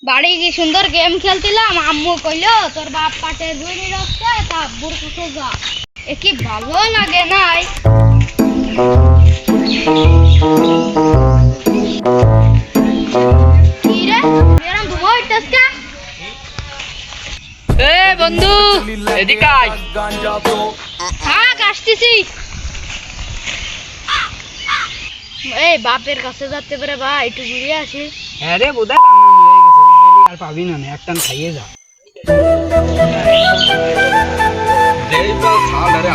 বাড়ি কি সুন্দর গেম খেলছিলাম, আম্মু কইলো তোর বাপ পাটে দুই রাখছে তা আব্বুর কাছে যা। এ কি ভালো লাগে নাই। কি রে এরকম ধুমা হইতাছে? এ বন্ধু এদিকে আয়। হ্যাঁ আসতেছি। এই বাপের কাছে যাতে পারে ভাই একটু ঘুরে আসি। হ্যাঁ রে বোধহয় হয়ে গেছে, আর পাবি না, একটান খাইয়ে যা।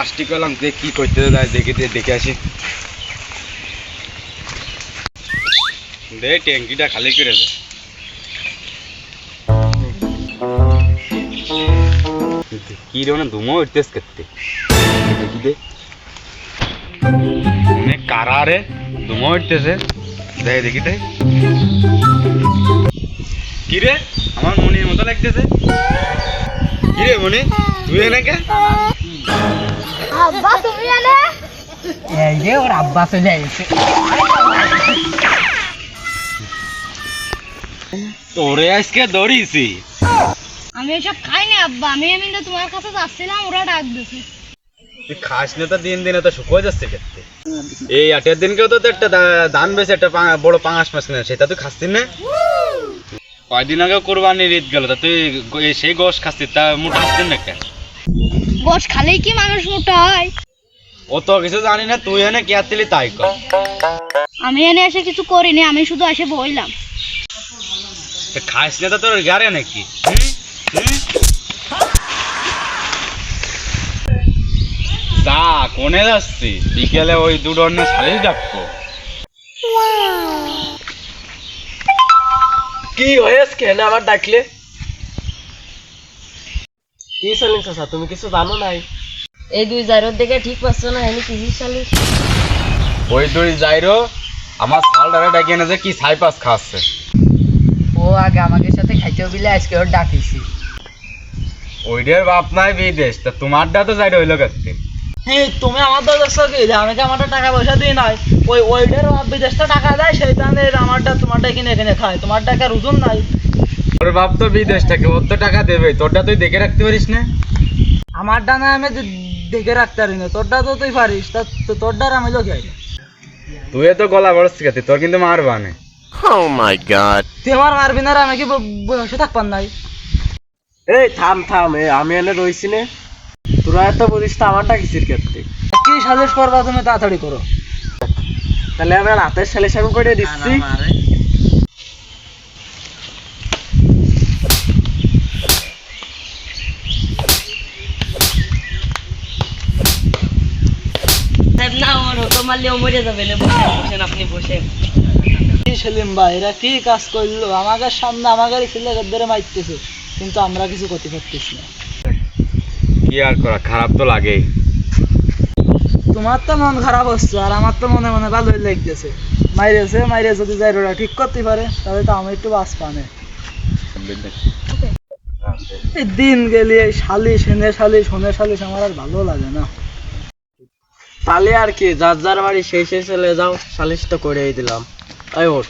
আসতে গেলাম যে কি করতে যায় দেখে আসি। দে ট্যাঙ্কিটা খালি করে দে। কি রে ধুমো উঠতেস করতে দেখি দে অনেক কারা রে ধুমো উঠতেছে দেখ দেখি দে। কি রে আমার মনির মতো লাগতেছে। কি রে মনি তুই এনে কে? আব্বা তুমি জানে এই যে ওর আব্বা চলে আইছে। তোরে আজকে দৌড়িয়েছি। আমি এসব খাই না আব্বা, আমি তো তোমার কাছে যাচ্ছিলাম, ওরা ডাক দিছে। তুই খাস না তো দিন দিন তো শুকিয়ে যাচ্ছে ক্ষেত্রে। এই 8 দিনকেও তো একটা ধান বেশি একটা বড় পাঙাশ মাছ কিনে সেটা তুই খাচ্ছিস না। কয়দিন আগে কোরবানির ঈদ গেল তা তুই সেই গোশ খাচ্ছিস তা মোটা হচ্ছিস না কেন? গোশ খালেই কি মানুষ মোটা হয়? ও তো কিছু জানি না, তুই এনে কি আসছিলি তাই কর। আমি এনে এসে কিছু করিনি, আমি শুধু এসে বইলাম। খাস না তো তোর গারে নাকি? যা কোনে যাচ্ছি বিকেলে ওই দুটো অন্য শালিশ ডাকবো। কি হয়েছে কেন আবার ডাকলে? কি চলিস চাচা, তুমি কিছু জানো নাই? এই দুই জায়গার দিকে ঠিক পাচ্ছ না, এনে কি হিসালি? ওই দুই যাইরো আমার শাল ডারে ডাকিয়ে না যে কি ছাইপাস খাচ্ছে। ও আগে আমাদের সাথে খাইতে বিলে আজকে ওর ডাকিছি। ওইটার বাপ নাই বিদেশ তা তোমারটা তো যাইরো হইলো কাছে। হ্যাঁ তুমি আমার দরকার কি আমাকে আমারটা টাকা পয়সা দিই নাই, ওই ওইটার বিদেশটা টাকা দেয় সেইখানে আমারটা তোমারটা কিনে কিনে খায়, তোমার টাকা রুজন নাই। ওর বাপ তো বিদেশ থেকে, ওর তো টাকা দেবে, তোরটা তুই দেখে রাখতে পারিস না। আমারটা না আমি দেখে রাখতে পারি না, তোরটা তো তুই পারিস, তা তোরটা আমি লোক তুই তো গলা বড়ছিস কাছে, তোর কিন্তু মারবা না। তুই আমার মারবি না, আমি কি বসে থাকবার নাই? এই থাম থাম, আমি এনে রইছি নে, তোরা এত বলিস তো আমারটা কিসের ক্ষেত্রে? কি সাজেশ করবা তুমি, তাড়াতাড়ি করো। তাহলে আমি রাতের সালেশন করে দিচ্ছি। না আমার হতো মারলেও মরে যাবে না, বসেন আপনি বসেন। কি সেলিম ভাই এরা কি কাজ করলো, আমাদের সামনে আমাদের ছেলে ধরে মারতেছে, কিন্তু আমরা কিছু করতে পারতেছি না। কি আর করা, খারাপ তো লাগেই। তোমার তো মন খারাপ হচ্ছে, আর আমার তো মনে মনে ভালোই লাগতেছে। মাইরে যদি যাই ওরা ঠিক করতে পারে তাহলে তো আমি একটু বাঁচ পানে। এই দিন গেলে এই শালিশ হেনে শালিশ হনে শালিশ আমার আর ভালো লাগে না। তাহলে আর কি, যার যার বাড়ি সেই সেই চলে যাও, সালিশ তো করেই দিলাম। ওঠ।